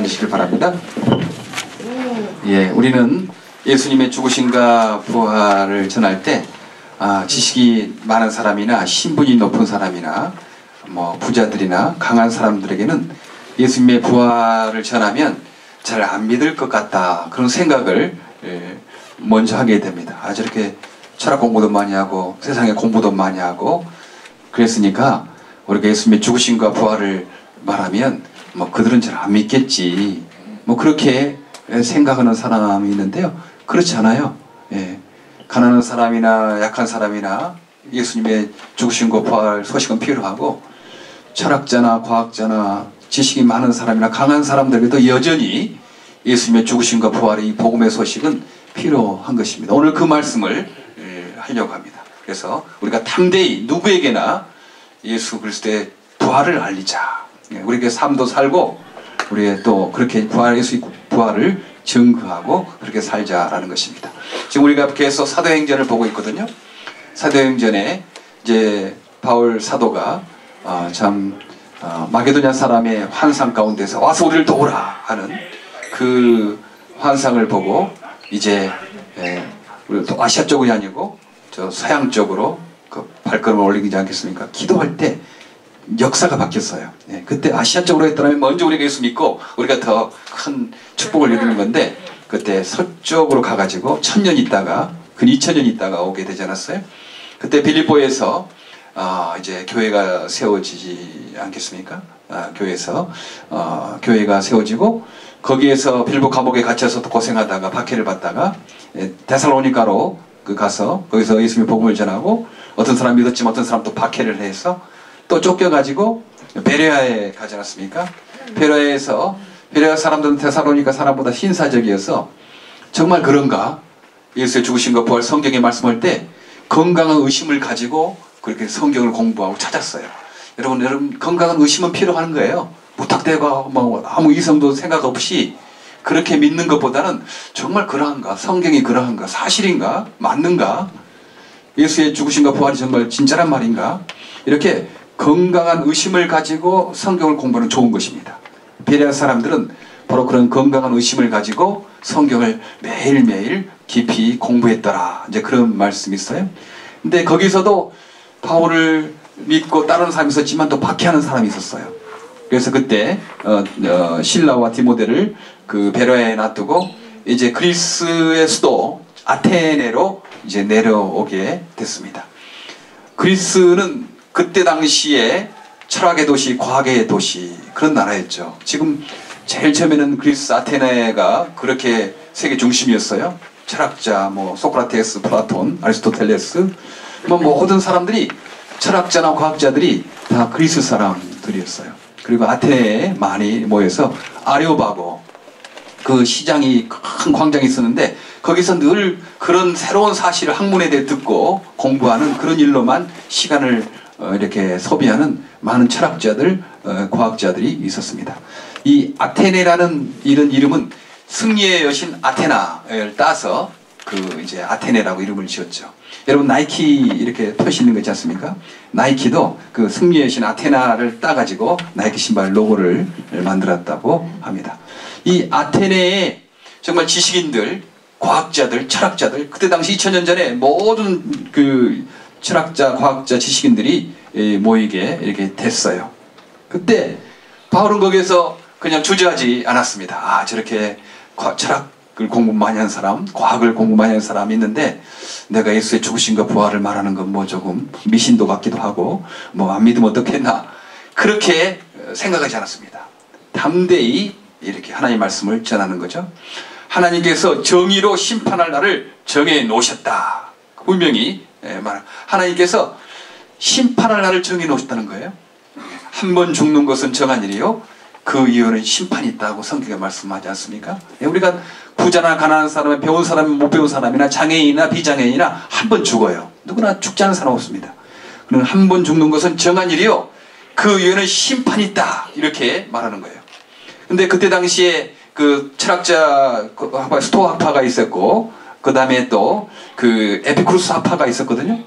되시길 바랍니다. 예, 우리는 예수님의 죽으심과 부활을 전할 때 지식이 많은 사람이나 신분이 높은 사람이나 뭐 부자들이나 강한 사람들에게는 예수님의 부활을 전하면 잘 안 믿을 것 같다, 그런 생각을 먼저 하게 됩니다. 저렇게 철학 공부도 많이 하고 세상에 공부도 많이 하고 그랬으니까 우리가 예수님의 죽으심과 부활을 말하면 뭐 그들은 잘 안 믿겠지, 뭐 그렇게 생각하는 사람이 있는데요, 그렇지 않아요. 예. 가난한 사람이나 약한 사람이나 예수님의 죽으심과 부활 소식은 필요하고, 철학자나 과학자나 지식이 많은 사람이나 강한 사람들에게도 여전히 예수님의 죽으심과 부활의 이 복음의 소식은 필요한 것입니다. 오늘 그 말씀을 하려고 합니다. 그래서 우리가 담대히 누구에게나 예수 그리스도의 부활을 알리자. 우리에게 삶도 살고 우리의 또 그렇게 예수의 부활을 증거하고 그렇게 살자라는 것입니다. 지금 우리가 계속 사도행전을 보고 있거든요. 사도행전에 이제 바울 사도가 마게도냐 사람의 환상 가운데서 와서 우리를 도우라 하는 그 환상을 보고 이제 우리 또 아시아 쪽이 아니고 저 서양 쪽으로 그 발걸음을 올리지 않겠습니까? 기도할 때 역사가 바뀌었어요. 그때 아시아 쪽으로 했더라면 먼저 우리가 예수 믿고 우리가 더 큰 축복을 이루는 건데, 그때 서쪽으로 가가지고 1000년 있다가 근 2000년 있다가 오게 되지 않았어요? 그때 빌립보에서 이제 교회가 세워지지 않겠습니까? 교회에서 교회가 세워지고 거기에서 빌립보 감옥에 갇혀서 고생하다가 박해를 받다가 데살로니가로 가서 거기서 예수님의 복음을 전하고 어떤 사람 믿었지만 어떤 사람 또 박해를 해서 또 쫓겨가지고 베레아에 가지 않았습니까? 베레아 사람들은 데살로니가 사람보다 신사적이어서 정말 그런가? 예수의 죽으심과 부활 성경에 말씀할 때 건강한 의심을 가지고 그렇게 성경을 공부하고 찾았어요. 여러분 건강한 의심은 필요한 거예요. 무턱대고 뭐 아무 이성도 생각 없이 그렇게 믿는 것보다는 정말 그러한가? 성경이 그러한가? 사실인가? 맞는가? 예수의 죽으심과 부활이 정말 진짜란 말인가? 이렇게 건강한 의심을 가지고 성경을 공부하는 좋은 것입니다. 베레아 사람들은 바로 그런 건강한 의심을 가지고 성경을 매일매일 깊이 공부했더라, 이제 그런 말씀이 있어요. 근데 거기서도 바울을 믿고 따르는 사람이 있었지만 또 박해하는 사람이 있었어요. 그래서 그때 실라와 디모데를 그 베레아에 놔두고 이제 그리스의 수도 아테네로 이제 내려오게 됐습니다. 그리스는 그때 당시에 철학의 도시, 과학의 도시, 그런 나라였죠. 지금 제일 처음에는 그리스 아테네가 그렇게 세계 중심이었어요. 철학자, 뭐 소크라테스, 플라톤, 아리스토텔레스, 뭐 모든 사람들이, 철학자나 과학자들이 다 그리스 사람들이었어요. 그리고 아테네에 많이 모여서 아레오바고 그 시장이 큰 광장이 있었는데 거기서 늘 그런 새로운 사실을 학문에 대해 듣고 공부하는 그런 일로만 시간을 이렇게 소비하는 많은 철학자들, 과학자들이 있었습니다. 이 아테네라는 이런 이름은 승리의 여신 아테나를 따서 그 이제 아테네라고 이름을 지었죠. 여러분 나이키 이렇게 표시 있는 거 있지 않습니까? 나이키도 그 승리의 여신 아테나를 따가지고 나이키 신발 로고를 만들었다고 합니다. 이 아테네에 정말 지식인들, 과학자들, 철학자들, 그때 당시 2000년 전에 모든 그 철학자, 과학자, 지식인들이 모이게 이렇게 됐어요. 그때 바울은 거기에서 그냥 주저하지 않았습니다. 저렇게 철학을 공부 많이 한 사람, 과학을 공부 많이 한 사람이 있는데 내가 예수의 죽으심과 부활을 말하는 건 뭐 조금 미신도 같기도 하고 뭐 안 믿으면 어떻겠나, 그렇게 생각하지 않았습니다. 담대히 이렇게 하나님의 말씀을 전하는 거죠. 하나님께서 정의로 심판할 날을 정해 놓으셨다. 분명히 하나님께서 심판할 날을 정해 놓으셨다는 거예요. 한 번 죽는 것은 정한 일이요, 그 이후에는 심판이 있다고 성경에 말씀하지 않습니까? 우리가 부자나 가난한 사람, 배운 사람, 못 배운 사람이나 장애인이나 비장애인이나 한 번 죽어요. 누구나 죽지 않은 사람 없습니다. 그러면 한 번 죽는 것은 정한 일이요, 그 이후에는 심판이 있다, 이렇게 말하는 거예요. 근데 그때 당시에 그 철학자 스토아파가 있었고 그 다음에 또 그 에피쿠루스 학파가 있었거든요.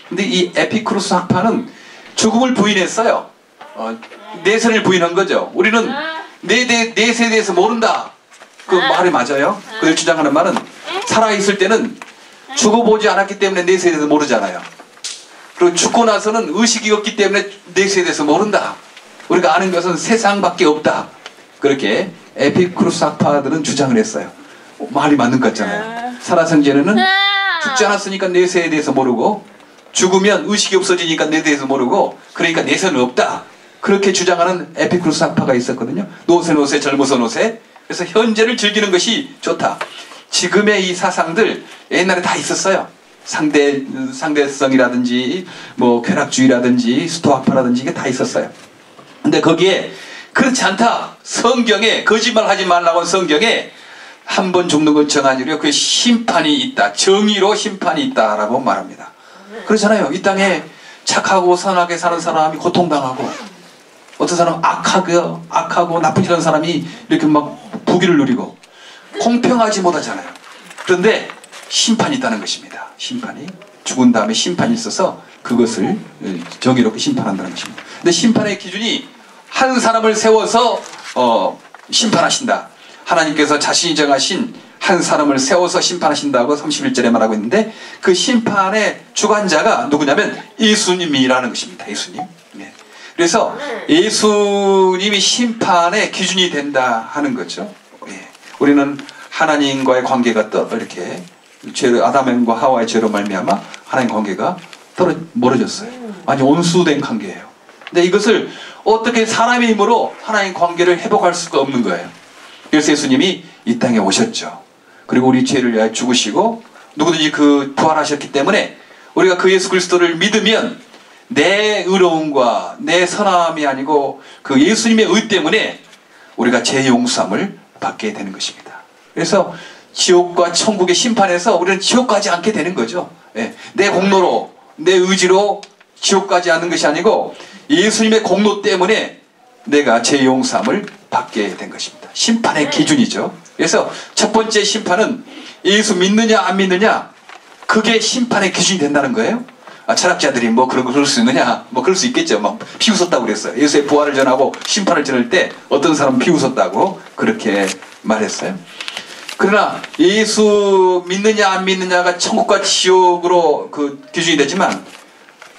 근데 이 에피쿠루스 학파는 죽음을 부인했어요. 내선을 부인한 거죠. 우리는 넷에 대해서 모른다. 그 말이 맞아요. 그들 주장하는 말은 살아있을 때는 죽어보지 않았기 때문에 넷에 대해서 모르잖아요. 그리고 죽고 나서는 의식이 없기 때문에 넷에 대해서 모른다. 우리가 아는 것은 세상밖에 없다. 그렇게 에피쿠로스 학파들은 주장을 했어요. 말이 맞는 것 같잖아요. 살아생전에는 죽지 않았으니까 넷에 대해서 모르고, 죽으면 의식이 없어지니까 넷에 대해서 모르고, 그러니까 넷은 없다. 그렇게 주장하는 에피쿠로스 학파가 있었거든요. 노세 젊어서 노세. 그래서 현재를 즐기는 것이 좋다. 지금의 이 사상들 옛날에 다 있었어요. 상대성이라든지 뭐 쾌락주의라든지 스토아파라든지 이게 다 있었어요. 근데 거기에 그렇지 않다. 성경에 거짓말하지 말라고 한 성경에 한 번 죽는 건 정한이고요. 그 심판이 있다. 정의로 심판이 있다라고 말합니다. 그렇잖아요. 이 땅에 착하고 선하게 사는 사람이 고통당하고, 어떤 사람은 악하고 나쁜 일하는 사람이 이렇게 막 부귀를 누리고 공평하지 못하잖아요. 그런데 심판이 있다는 것입니다. 심판이 죽은 다음에 심판이 있어서 그것을 정의롭게 심판한다는 것입니다. 근데 심판의 기준이 한 사람을 세워서 심판하신다. 하나님께서 자신이 정하신 한 사람을 세워서 심판하신다고 31절에 말하고 있는데, 그 심판의 주관자가 누구냐면 예수님이라는 것입니다. 예수님. 네. 그래서 예수님이 심판의 기준이 된다 하는 거죠. 예. 우리는 하나님과의 관계가 또 이렇게 아담과 하와의 죄로 말미암아 하나님 관계가 멀어졌어요. 완전 온수된 관계예요. 근데 이것을 어떻게 사람의 힘으로 하나님 관계를 회복할 수가 없는 거예요. 그래서 예수님이 이 땅에 오셨죠. 그리고 우리 죄를 위하여 죽으시고 누구든지 부활하셨기 때문에 우리가 그 예수 그리스도를 믿으면 내 의로움과 내 선함이 아니고 그 예수님의 의 때문에 우리가 죄 용서함을 받게 되는 것입니다. 그래서 지옥과 천국의 심판에서 우리는 지옥 가지 않게 되는 거죠. 예. 내 공로로, 내 의지로 지옥 가지 않는 것이 아니고 예수님의 공로 때문에 내가 죄 용서함을 받게 된 것입니다. 심판의 기준이죠. 그래서 첫 번째 심판은 예수 믿느냐 안 믿느냐, 그게 심판의 기준이 된다는 거예요. 철학자들이 뭐 그런 거 그럴 수 있느냐, 뭐 그럴 수 있겠죠. 막 비웃었다고 그랬어요. 예수의 부활을 전하고 심판을 전할 때 어떤 사람은 비웃었다고 그렇게 말했어요. 그러나 예수 믿느냐 안 믿느냐가 천국과 지옥으로 그 기준이 되지만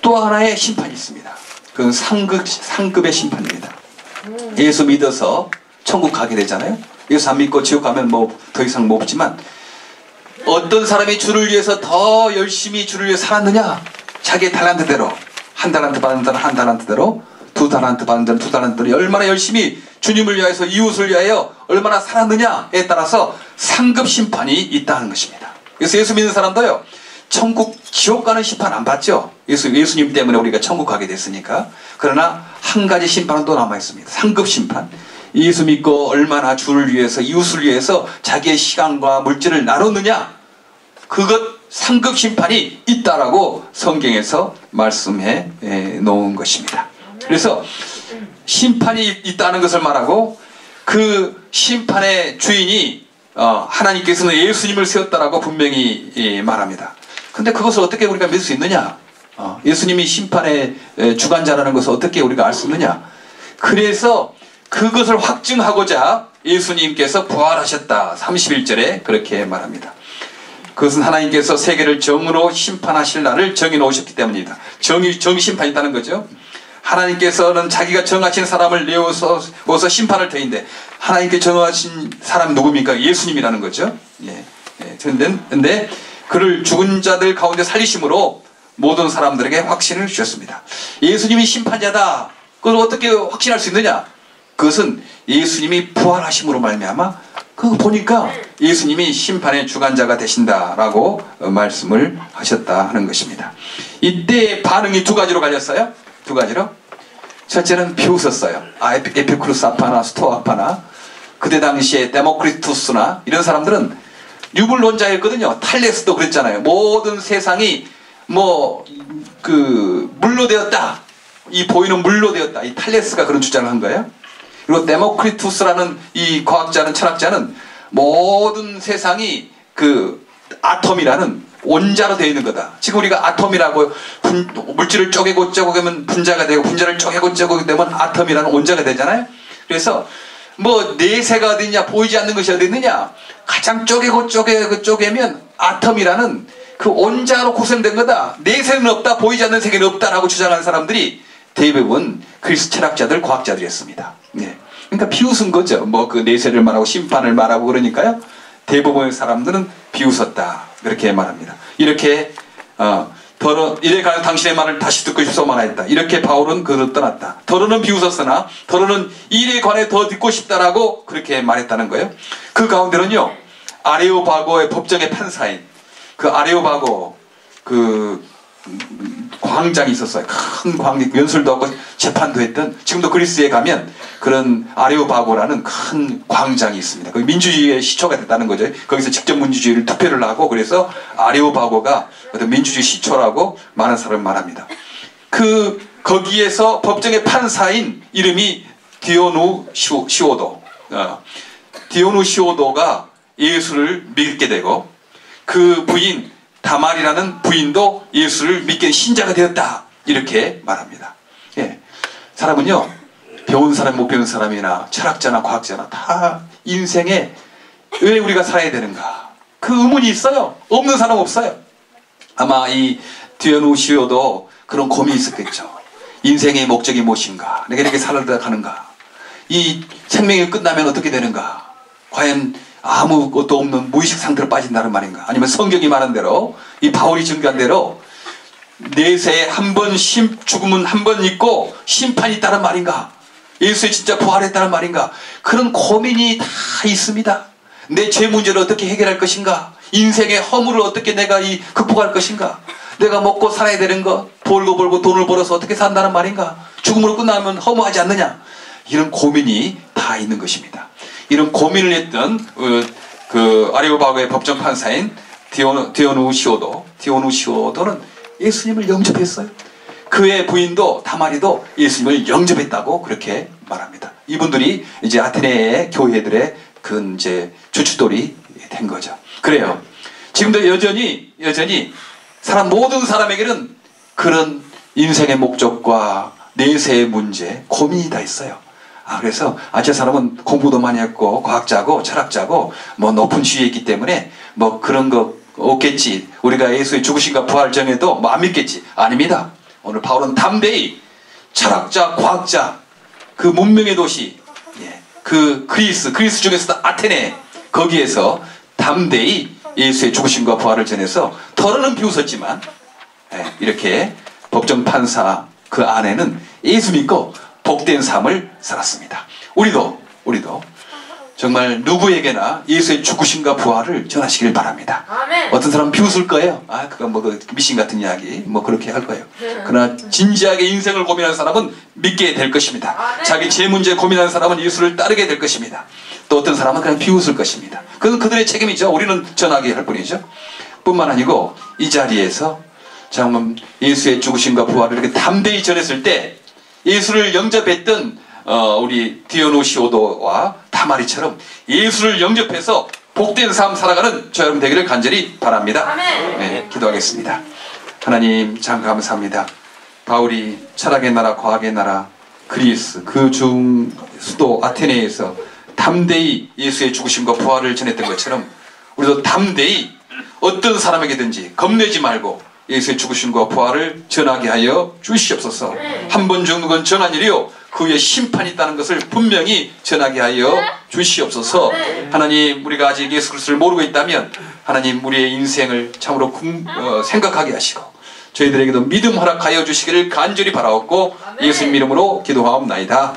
또 하나의 심판이 있습니다. 그건 상급의 심판입니다. 예수 믿어서 천국 가게 되잖아요. 예수 안 믿고 지옥 가면 뭐 더 이상 못 없지만, 어떤 사람이 주를 위해서 더 열심히 주를 위해 살았느냐, 자기의 달란트대로, 한 달란트 받은 자는 한 달란트대로, 두 달란트 받은 자는 두 달란트대로 얼마나 열심히 주님을 위하여서 이웃을 위하여 얼마나 살았느냐에 따라서 상급 심판이 있다는 것입니다. 그래서 예수 믿는 사람도요, 천국 지옥 가는 심판 안 받죠. 예수님 때문에 우리가 천국 가게 됐으니까. 그러나 한 가지 심판은 또 남아 있습니다. 상급 심판. 예수 믿고 얼마나 주를 위해서 이웃을 위해서 자기의 시간과 물질을 나눴느냐, 그것 상급 심판이 있다라고 성경에서 말씀해 놓은 것입니다. 그래서 심판이 있다는 것을 말하고, 그 심판의 주인이 하나님께서는 예수님을 세웠다라고 분명히 말합니다. 근데 그것을 어떻게 우리가 믿을 수 있느냐? 예수님이 심판의 주관자라는 것을 어떻게 우리가 알 수 있느냐? 그래서 그것을 확증하고자 예수님께서 부활하셨다. 31절에 그렇게 말합니다. 그것은 하나님께서 세계를 정으로 심판하실 날을 정해 놓으셨기 때문입니다. 정의 심판이 있다는 거죠. 하나님께서는 자기가 정하신 사람을 내어서 심판을 터인데, 하나님께 정하신 사람이 누굽니까? 예수님이라는 거죠. 그런데 그를 죽은 자들 가운데 살리심으로 모든 사람들에게 확신을 주셨습니다. 예수님이 심판자다. 그걸 어떻게 확신할 수 있느냐? 그것은 예수님이 부활하심으로 말미암아 그거 보니까 예수님이 심판의 주관자가 되신다라고 말씀을 하셨다 하는 것입니다. 이때 반응이 두 가지로 갈렸어요. 두 가지로. 첫째는 비웃었어요. 에피쿠로스 학파나 스토아 학파나 그때 당시에 데모크리투스나 이런 사람들은 유물론자였거든요. 탈레스도 그랬잖아요. 모든 세상이 물로 되었다. 이 보이는 물로 되었다. 이 탈레스가 그런 주장을 한 거예요. 그리고 데모크리투스라는 이 과학자는, 철학자는 모든 세상이 그 아톰이라는 원자로 되어 있는 거다. 지금 우리가 아톰이라고 물질을 쪼개고 쪼개면 분자가 되고, 분자를 쪼개고 쪼개고 되면 아톰이라는 원자가 되잖아요. 그래서 뭐 내세가 어디 있냐, 보이지 않는 것이 어디 있느냐. 가장 쪼개면 아텀이라는 그 온자로 구성된 거다. 내세는 없다, 보이지 않는 세계는 없다라고 주장하는 사람들이 대부분 그리스 철학자들, 과학자들이었습니다. 예. 그러니까 비웃은 거죠. 뭐 그 내세를 말하고 심판을 말하고 그러니까요. 대부분의 사람들은 비웃었다, 그렇게 말합니다. 이렇게 이래 가서 당신의 말을 다시 듣고 싶소만 했다. 이렇게 바울은 그를 떠났다. 더러는 비웃었으나 더러는 일에 관해 더 듣고 싶다라고 그렇게 말했다는 거예요. 그 가운데는요, 아레오바고의 법정의 판사인 그 아레오바고 그 광장이 있었어요. 큰 광장, 연설도 하고 재판도 했던, 지금도 그리스에 가면 그런 아레오바고라는 큰 광장이 있습니다. 거기 민주주의의 시초가 됐다는 거죠. 거기서 직접 민주주의를 투표를 하고, 그래서 아레오바고가 어떤 민주주의 시초라고 많은 사람을 말합니다. 거기에서 법정의 판사인 이름이 디오누시오도, 디오누시오도가 예수를 믿게 되고, 그 부인 다말이라는 부인도 예수를 믿게 신자가 되었다, 이렇게 말합니다. 예. 사람은요, 배운 사람 못 배운 사람이나 철학자나 과학자나 다 인생에 왜 우리가 살아야 되는가, 그 의문이 있어요. 없는 사람 없어요. 아마 이 디오누시오도 그런 고민이 있었겠죠. 인생의 목적이 무엇인가, 내가 이렇게 살아야 가는가, 이 생명이 끝나면 어떻게 되는가, 과연 아무것도 없는 무의식 상태로 빠진다는 말인가, 아니면 성경이 말한 대로, 이 바울이 증거한 대로 내세에 한 번 죽음은 한 번 있고 심판이 있다는 말인가, 예수의 진짜 부활했다는 말인가, 그런 고민이 다 있습니다. 내 죄 문제를 어떻게 해결할 것인가, 인생의 허물을 어떻게 내가 극복할 것인가, 내가 먹고 살아야 되는 거, 벌고 돈을 벌어서 어떻게 산다는 말인가, 죽음으로 끝나면 허무하지 않느냐, 이런 고민이 다 있는 것입니다. 이런 고민을 했던 그 아레오바고의 법정 판사인 디오누시오도는 예수님을 영접했어요. 그의 부인도 다말이도 예수님을 영접했다고 그렇게 말합니다. 이분들이 이제 아테네의 교회들의 그 이제 주춧돌이 된 거죠. 그래요. 지금도 여전히 모든 사람에게는 그런 인생의 목적과 내세의 문제, 고민이 다 있어요. 그래서 저 사람은 공부도 많이 했고 과학자고 철학자고 뭐 높은 지위에 있기 때문에 뭐 그런 거 없겠지, 우리가 예수의 죽으심과 부활 전에도 뭐 안 믿겠지. 아닙니다. 오늘 바울은 담대히 철학자, 과학자, 그 문명의 도시, 그 그리스 중에서도 아테네, 거기에서 담대히 예수의 죽으심과 부활을 전해서 더러는 비웃었지만, 이렇게 법정 판사 그 안에는 예수 믿고 복된 삶을 살았습니다. 우리도 정말 누구에게나 예수의 죽으심과 부활을 전하시길 바랍니다. 아멘. 어떤 사람은 비웃을 거예요. 그건 뭐 그 미신 같은 이야기, 뭐 그렇게 할 거예요. 그러나 진지하게 인생을 고민하는 사람은 믿게 될 것입니다. 아멘. 자기 죄 문제 고민하는 사람은 예수를 따르게 될 것입니다. 또 어떤 사람은 그냥 비웃을 것입니다. 그건 그들의 책임이죠. 우리는 전하게 할 뿐이죠. 뿐만 아니고 이 자리에서 정말 예수의 죽으심과 부활을 이렇게 담대히 전했을 때 예수를 영접했던 우리 디오누시오도와 다말이처럼 예수를 영접해서 복된 삶 살아가는 저 여러분 되기를 간절히 바랍니다. 네, 기도하겠습니다. 하나님 참 감사합니다. 바울이 철학의 나라, 과학의 나라 그리스 그 수도 아테네에서 담대히 예수의 죽으심과 부활을 전했던 것처럼 우리도 담대히 어떤 사람에게든지 겁내지 말고 예수의 죽으심과 부활을 전하게 하여 주시옵소서. 한 번 죽는 건 정한 일이요 그 후에 심판이 있다는 것을 분명히 전하게 하여 주시옵소서. 하나님, 우리가 아직 예수 그리스도를 모르고 있다면 하나님 우리의 인생을 참으로 생각하게 하시고 저희들에게도 믿음 허락하여 주시기를 간절히 바라옵고 예수님 이름으로 기도하옵나이다.